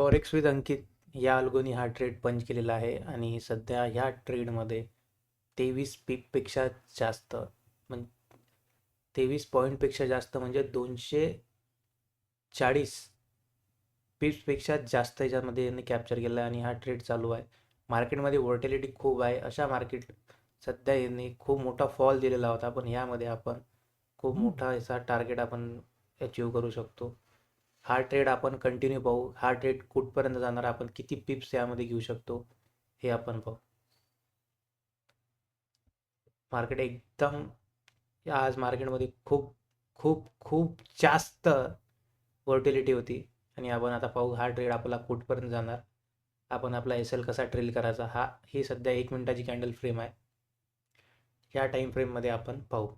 Forex with अंकित या अल्गोनी हा trade पंच केलेला आहे आणि सध्या ह्या ट्रेडमध्ये 23 पीकपेक्षा जास्त म्हण 23 पॉईंटपेक्षा जास्त म्हणजे 240 पिप्सपेक्षा जास्त याच्यामध्ये यांनी कॅप्चर केला आहे आणि हा ट्रेड चालू आहे. मार्केटमध्ये व्हॉल्टिलिटी खूप आहे. अशा मार्केट सध्या यांनी खूप मोठा फॉल दिलेला होता, पण यामध्ये आपण खूप मोठा याचा टार्गेट आपण अचीव करू शकतो. हा ट्रेड आपण कंटिन्यू पाहू. हा ट्रेड कुठपर्यंत जाणार, आपण किती पिप्स यामध्ये घेऊ शकतो हे आपण पाहू. मार्केट एकदम आज मार्केटमध्ये खूप खूप खूप जास्त व्हॉल्टिलिटी होती आणि आपण आता पाहू हा ट्रेड आपला कुठपर्यंत जाणार. आपण आपला एस-एल कसा ट्रेल करायचा ही सध्या 1 मिनिटाची कॅन्डल फ्रेम आहे. ह्या टाईम फ्रेममध्ये आपण पाहू.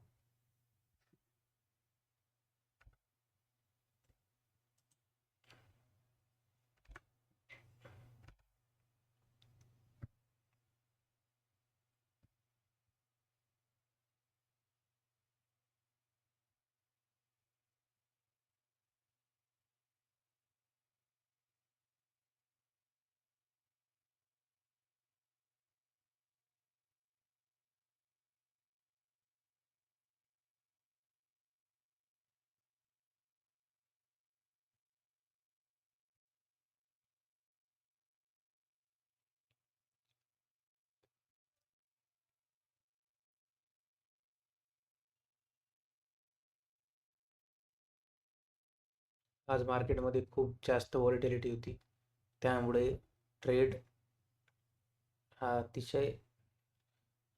आज मार्केटमध्ये खूप जास्त व्हॉल्टिलिटी होती, त्यामुळे ट्रेड हा अतिशय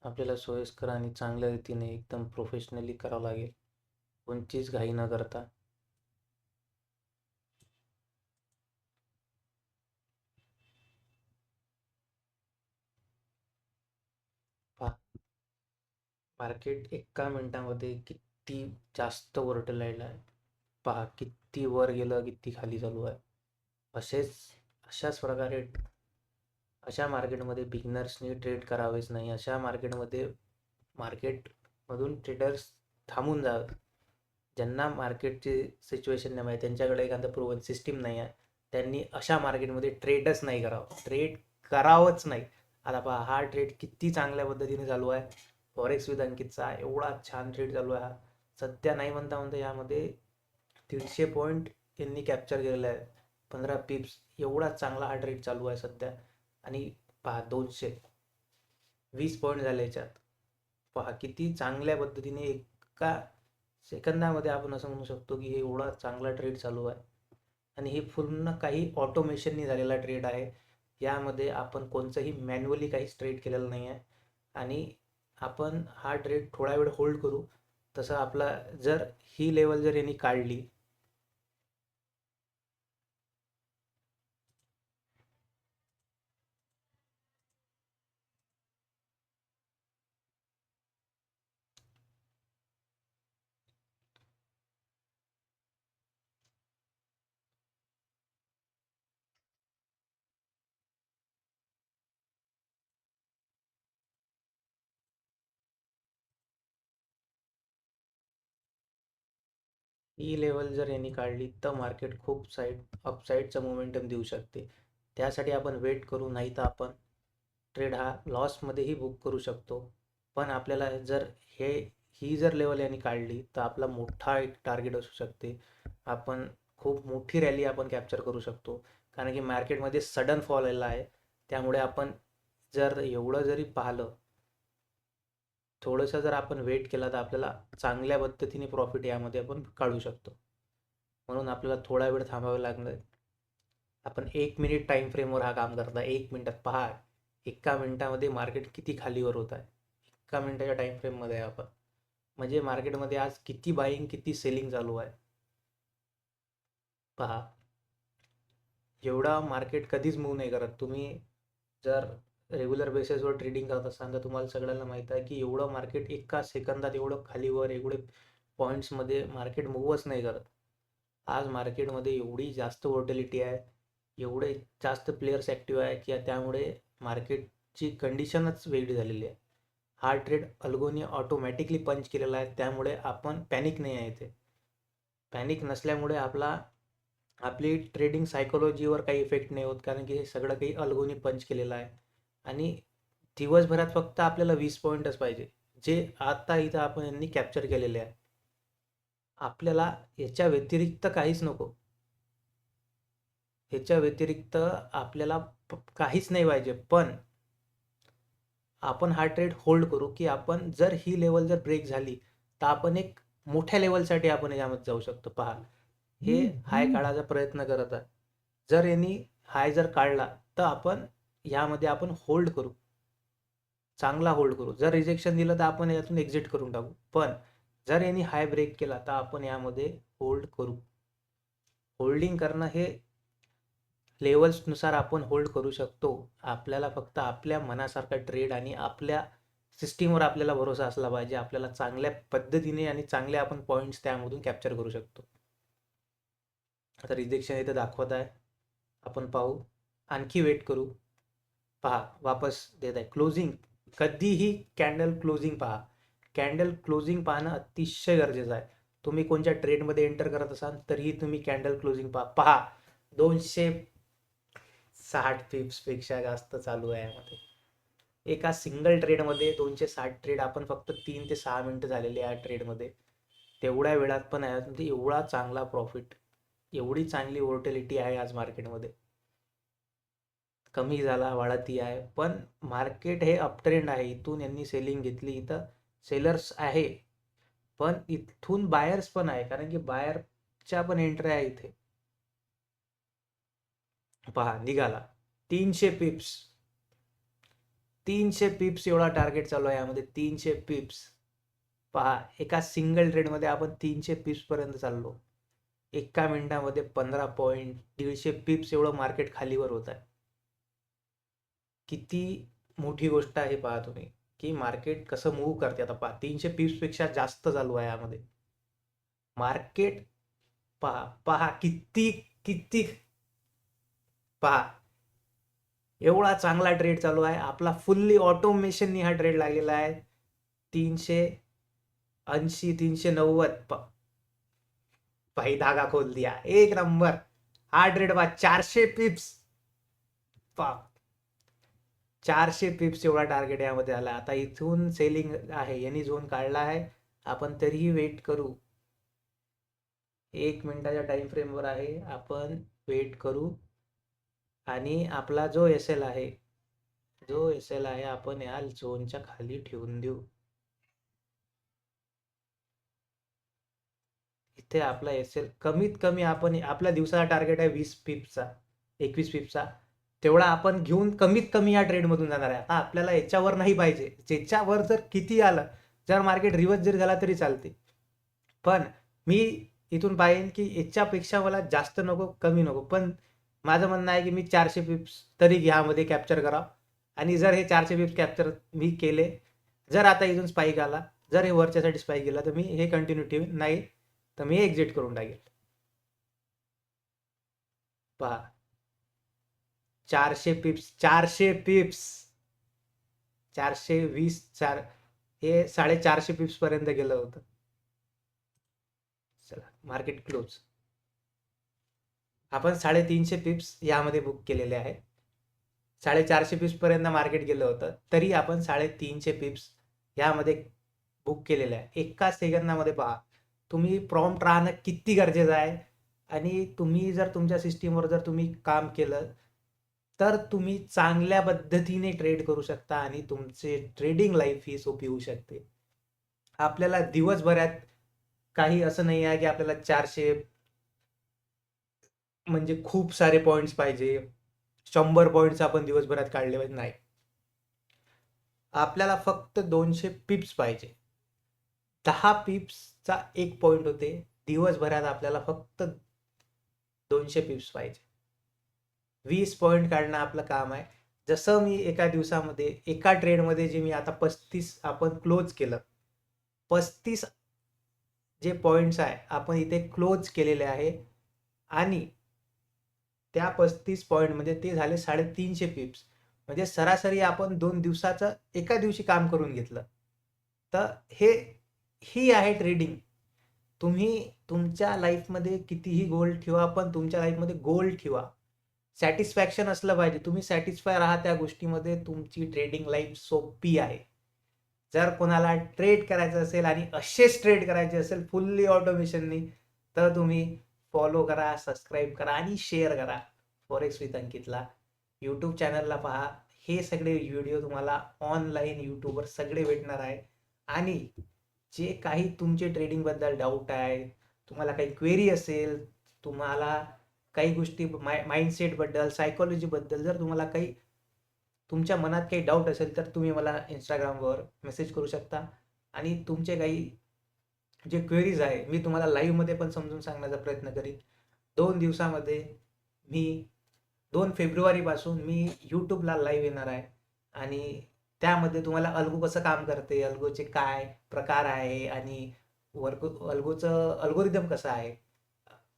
आपल्याला सोयीस्कर आणि चांगल्या रीतीने एकदम प्रोफेशनली करावं लागेल, कोणतीच घाई न करता. पहा मार्केट एका मिनिटामध्ये किती जास्त व्हॉल्टिलाइज आहे. पहा किती वर गेलं, किती खाली चालू आहे. असेच अशाच प्रकारे अशा मार्केटमध्ये बिगिनर्सनी ट्रेड करावेच नाही. अशा मार्केटमध्ये मार्केटमधून ट्रेडर्स थांबून जावे. ज्यांना मार्केटची सिच्युएशन नाही माहीत, त्यांच्याकडे एखादं प्रूव्हन सिस्टीम नाही आहे, त्यांनी अशा मार्केटमध्ये ट्रेडच नाही करावं. ट्रेड करावंच नाही. आता पहा हा ट्रेड किती चांगल्या पद्धतीने चालू आहे. फॉरेक्स विथ अंकितचा एवढा छान ट्रेड चालू आहे हा. सध्या नाही म्हणता म्हणता यामध्ये 150 पॉईंट यांनी कॅप्चर केलेला आहे. 15 पिप्स एवढा चांगला हा ट्रेड चालू आहे सध्या. आणि पहा 220 पॉईंट झाले याच्यात. पहा किती चांगल्या पद्धतीने एका सेकंदामध्ये आपण असं म्हणू शकतो की हे एवढा चांगला ट्रेड चालू आहे. आणि हे पूर्ण काही ऑटोमेशननी झालेला ट्रेड आहे. यामध्ये आपण कोणतंही मॅन्युअली काहीच ट्रेड केलेलं नाही आहे. आणि आपण हा ट्रेड थोडा वेळ होल्ड करू. तसं आपला जर ही लेवल जर यांनी काढली, ही लेवल जर यांनी काढली तर मार्केट खूप अपसाईडचं मोमेंटम देऊ शकते. त्यासाठी आपण वेट करू, नाही तर आपण ट्रेड हा लॉसमध्येही बुक करू शकतो. पण आपल्याला जर हे ही जर लेवल यांनी काढली तर आपला मोठा एक टार्गेट असू शकते. आपण खूप मोठी रॅली आपण कॅप्चर करू शकतो, कारण की मार्केटमध्ये सडन फॉल आलेला आहे. त्यामुळे आपण जर एवढं जरी पाहिलं, थोडंसं जर आपण वेट केला तर आपल्याला चांगल्या पद्धतीने प्रॉफिट यामध्ये आपण काढू शकतो. म्हणून आपल्याला थोडा वेळ थांबावे लागणार. आपण 1 मिनिट टाईम फ्रेमवर हा काम करता. 1 मिनिटात पहा एका मिनिटामध्ये मार्केट किती खालीवर होत आहे. एका मिनिटाच्या टाईम फ्रेममध्ये आहे आपण. म्हणजे मार्केटमध्ये आज किती बाईंग किती सेलिंग चालू आहे पहा. एवढा मार्केट कधीच मूव्ह नाही करत. तुम्ही जर रेग्युलर बेसिसवर ट्रेडिंग करत असाल तर तुम्हाला सगळ्यांना माहीत आहे की एवढं मार्केट एका सेकंदात एवढं खालीवर एवढे पॉईंट्समध्ये मार्केट मूव्हच नाही करत. आज मार्केटमध्ये एवढी जास्त व्होलॅटिलिटी आहे, एवढे जास्त प्लेयर्स ॲक्टिव्ह आहे की त्यामुळे मार्केटची कंडिशनच वेगळी झालेली आहे. हा ट्रेड अल्गोनी ऑटोमॅटिकली पंच केलेला आहे, त्यामुळे आपण पॅनिक नाही आहे इथे. पॅनिक नसल्यामुळे आपला आपली ट्रेडिंग सायकोलॉजीवर काही इफेक्ट नाही होत, कारण की हे सगळं काही अलगुनी पंच केलेलं आहे. आणि दिवसभरात फक्त आपल्याला 20 पॉईंटच पाहिजे, जे आता इथं आपण यांनी कॅप्चर केलेले आहे. आपल्याला याच्या व्यतिरिक्त काहीच नको. ह्याच्या व्यतिरिक्त आपल्याला काहीच नाही पाहिजे. पण आपण हा ट्रेड होल्ड करू, की आपण जर ही लेवल जर ब्रेक झाली तर आपण एक मोठ्या लेवलसाठी आपण यामध्ये जाऊ शकतो. पहा, हे हाय काढायचा प्रयत्न करत आहे. जर यांनी हाय जर काढला तर आपण यामध्ये आपण होल्ड करू, चांगला होल्ड करू. जर रिजेक्शन दिलं तर आपण यातून एक्झिट करून टाकू. पण जर यांनी हाय ब्रेक केला तर आपण यामध्ये होल्ड करू. होल्डिंग करणं हे लेवल्सनुसार आपण होल्ड करू शकतो. आपल्याला फक्त आपल्या मनासारखा ट्रेड आणि आपल्या सिस्टीमवर आपल्याला भरोसा असला पाहिजे. आपल्याला चांगल्या पद्धतीने आणि चांगले आपण पॉईंट्स त्यामधून कॅप्चर करू शकतो. आता रिजेक्शन इथे दाखवत आहे, आपण पाहू, आणखी वेट करू. पहा, वापस देत आहे क्लोजिंग. कधीही कॅन्डल क्लोजिंग पहा. कॅन्डल क्लोजिंग पाहणं अतिशय गरजेचं आहे. तुम्ही कोणत्या ट्रेडमध्ये एंटर करत असाल तरीही तुम्ही कॅन्डल क्लोजिंग पहा. पहा, 260 पिप्स पेक्षा जास्त चालू आहे यामध्ये. एका सिंगल ट्रेडमध्ये 260 ट्रेड आपण फक्त 3 ते 6 मिनिटं झालेले आहे ट्रेडमध्ये. तेवढ्या वेळात पण आहे म्हणजे एवढा चांगला प्रॉफिट, एवढी चांगली व्होलॅटिलिटी आहे आज मार्केटमध्ये. कमी झाला, वाढती आहे, पण मार्केट हे अपट्रेंड आहे. इथून यांनी सेलिंग घेतली, इथं सेलर्स आहे, पण इथून बायर्स पण आहे, कारण की बायरच्या पण एंट्री आहे इथे. पहा, निघाला 300 पिप्स, 300 पिप्स एवढा टार्गेट चालू आहे यामध्ये. 300 पिप्स पहा, एका सिंगल ट्रेडमध्ये आपण 300 पिप्स पर्यंत चाललो. एका मिनिटामध्ये 15 पॉईंट, 150 पिप्स एवढं मार्केट खालीवर होत आहे. किती मोठी गोष्ट आहे पहा तुम्ही, की मार्केट कसं मूव्ह करते. आता पहा, 300 पिप्स पेक्षा जास्त चालू आहे यामध्ये मार्केट. पहा पहा किती किती, पहा एवढा चांगला ट्रेड चालू आहे आपला. फुल्ली ऑटोमेशननी हा ट्रेड लागलेला आहे. 380, 390, भाई धागा खोल दिया, एक नंबर. हा ट्रेड पहा, 400 पिप्स, पहा 400 पिप्स एवढा टार्गेट यामध्ये आला. आता इथून सेलिंग आहे, यांनी झोन काढला आहे, आपण तरीही वेट करू. 1 मिनिटाच्या टाइम फ्रेमवर आहे, आपण वेट करू. आणि आपला जो एस एल आहे, आपण या झोनच्या खाली ठेवून देऊ. इथे आपला एस एल कमीत कमी, आपण आपल्या दिवसाचा टार्गेट आहे 20 पिपचा, 21 पिपचा, तेवढा आपण घेऊन कमीत कमी या ट्रेडमधून जाणार आहे. आता आपल्याला याच्यावर नाही पाहिजे. ज्याच्यावर जर किती आलं, जर मार्केट रिव्हर्स जरी झाला तरी चालते, पण मी इथून पाहिन की याच्यापेक्षा मला जास्त नको, कमी नको. पण माझं म्हणणं आहे की मी 400 पिप्स तरी ह्यामध्ये कॅप्चर करावं. आणि जर हे 400 पिप्स कॅप्चर मी केले, जर आता इथून स्पाईक आला, जर हे वरच्यासाठी स्पाईक गेला, तर मी हे कंटिन्यू ठेवीन, नाही तर मी एक्झिट करून टाकेल. पहा, 400 पिप्स, 400 पिप्स, 420, हे 450 पिप्स पर्यंत गेलं होतं. चला, मार्केट क्लोज. आपण 350 पिप्स यामध्ये बुक केलेले आहे. 450 पिप्स पर्यंत मार्केट गेलं होतं, तरी आपण 350 पिप्स यामध्ये बुक केलेले आहे. एका सेकंदामध्ये. पहा, तुम्ही प्रॉम्प्ट राहणं किती गरजेचं आहे. आणि तुम्ही जर तुमच्या सिस्टीमवर जर तुम्ही काम केलं तर तुम्ही चांगल्या पद्धतीने ट्रेड करू शकता आणि तुमचे ट्रेडिंग लाईफ ही सोपी होऊ शकते. आपल्याला दिवसभरात काही असं नाही आहे की आपल्याला 400 म्हणजे खूप सारे पॉइंट्स पाहिजे, 100 पॉइंट्स आपण दिवसभरात काढले पाहिजे, नाही. आपल्याला फक्त 200 पिप्स पाहिजे. 10 पिप्सचा एक पॉइंट होते. दिवसभरात आपल्याला फक्त 200 पिप्स पाहिजे. 20 पॉइंट काढणं आपलं काम आहे. जसं मी एका दिवसामध्ये, एका ट्रेडमध्ये जे मी आता 35 आपण क्लोज केलं, 35 जे पॉइंट्स आहे आपण इथे क्लोज केलेले आहे. आणि त्या 35 पॉईंट म्हणजे ते झाले 350 पिप्स. म्हणजे सरासरी आपण 2 दिवसाचं एका दिवशी काम करून घेतलं. तर ही आहे ट्रेडिंग. तुम्ही तुमच्या लाईफमध्ये कितीही गोल ठेवा, पण तुमच्या लाईफमध्ये गोल ठेवा. सॅटिस्फॅक्शन असलं पाहिजे. तुम्ही सॅटिस्फाय राहा त्या गोष्टीमध्ये. तुमची ट्रेडिंग लाईफ सोपी आहे. जर कोणाला ट्रेड करायचं असेल आणि असेच ट्रेड करायचे असेल फुल्ली ऑटोमेशननी, तर तुम्ही फॉलो करा, सबस्क्राईब करा आणि शेअर करा फॉरेक्स विथ अंकितला. यूट्यूब चॅनलला पहा. हे सगळे व्हिडिओ तुम्हाला ऑनलाईन यूट्यूबवर सगळे भेटणार आहे. आणि जे काही तुमचे ट्रेडिंगबद्दल डाऊट आहे, तुम्हाला काही क्वेरी असेल, तुम्हाला काही गोष्टी माइंडसेटबद्दल, सायकॉलॉजीबद्दल जर तुम्हाला काही तुमच्या मनात काही डाऊट असेल, तर तुम्ही मला Instagramवर मेसेज करू शकता. आणि तुमचे काही जे क्वेरीज आहे, मी तुम्हाला लाईव्हमध्ये पण समजून सांगण्याचा प्रयत्न करीन. 2 दिवसामध्ये मी 2 फेब्रुवारीपासून मी यूट्यूबला लाईव्ह येणार आहे. आणि त्यामध्ये तुम्हाला अल्गो कसं काम करते, अल्गोचे काय प्रकार आहे आणि अल्गोचं अल्गोरिदम कसं आहे,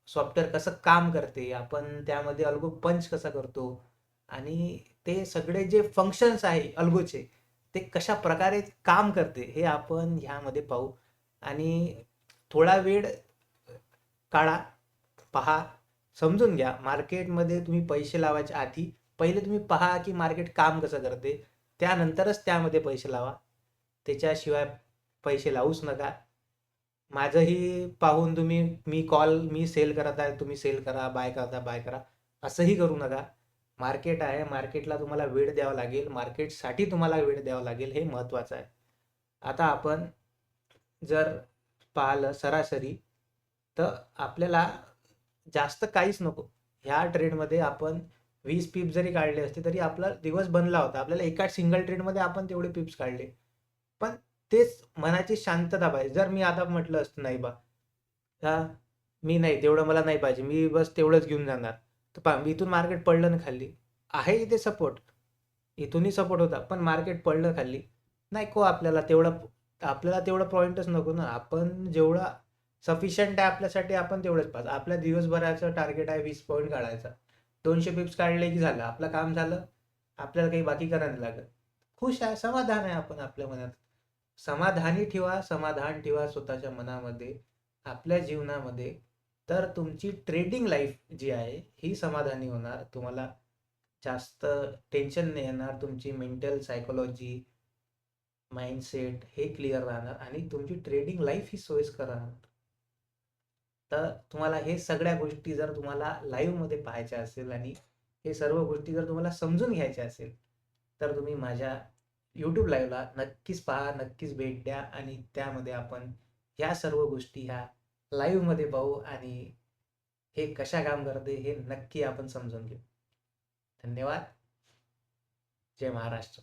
सॉफ्टवेअर कसं काम करते, आपण त्यामध्ये अल्गो पंच कसा करतो आणि ते सगळे जे फंक्शन्स आहे अल्गोचे, ते कशा प्रकारे काम करते हे आपण ह्यामध्ये पाहू. आणि थोडा वेळ काढा, पहा, समजून घ्या. मार्केटमध्ये तुम्ही पैसे लावायच्या आधी पहिले तुम्ही पहा की मार्केट काम कसं करते, त्यानंतरच त्यामध्ये पैसे लावा. त्याच्याशिवाय पैसे लावूच नका. माझंही पाहून तुम्ही मी सेल करत आहे, तुम्ही सेल करा, बाय करता बाय करा, असंही करू नका. मार्केट आहे, मार्केटला तुम्हाला वेळ द्यावा लागेल, मार्केटसाठी तुम्हाला वेळ द्यावा लागेल, हे महत्त्वाचं आहे. आता आपण जर पाहिलं सरासरी, तर आपल्याला जास्त काहीच नको. ह्या ट्रेडमध्ये आपण 20 पिप्स जरी काढले असते तरी आपला दिवस बनला होता. आपल्याला एका सिंगल ट्रेडमध्ये आपण तेवढे पिप्स काढले. पण तेच मनाची शांतता पाहिजे. जर मी आता म्हटलं असतं नाही बा, हा मी नाही तेवढं मला नाही पाहिजे, मी बस तेवढंच घेऊन जाणार, तर पहा इथून मार्केट पडलं ना खाली. आहे इथे सपोर्ट, इथूनही सपोर्ट होता, पण मार्केट पडलं खाली. नाही को आपल्याला तेवढं पॉईंटच नको ना. आपण जेवढा सफिशियंट आहे आपल्यासाठी आपण तेवढंच पास. आपल्या दिवसभराचं टार्गेट आहे 20 पॉईंट काढायचा. 200 पिप्स काढले की झालं, आपलं काम झालं. आपल्याला काही बाकी करायला लागत. खुश आहे, समाधान आहे आपण आपल्या मनात. समाधानी ठेवा, समाधान ठेवा स्वतःच्या मनामध्ये, आपल्या जीवनामध्ये. तर तुमची ट्रेडिंग लाईफ जी आहे ही समाधानी होणार. तुम्हाला जास्त टेन्शन नाही येणार. तुमची मेंटल सायकोलॉजी, माइंडसेट हे क्लिअर राहणार आणि तुमची ट्रेडिंग लाईफ ही सोयीस्कर राहणार. तर तुम्हाला हे सगळ्या गोष्टी जर तुम्हाला लाईव्हमध्ये पाहायच्या असेल आणि हे सर्व गोष्टी जर तुम्हाला समजून घ्यायच्या असेल, तर तुम्ही माझ्या यूट्यूब लाईव्हला नक्कीच पहा, नक्कीच भेट द्या आणि त्यामध्ये आपण ह्या सर्व गोष्टी ह्या लाईव्हमध्ये पाहू आणि हे कशा काम करते हे नक्की आपण समजून घेऊ. धन्यवाद. जय महाराष्ट्र.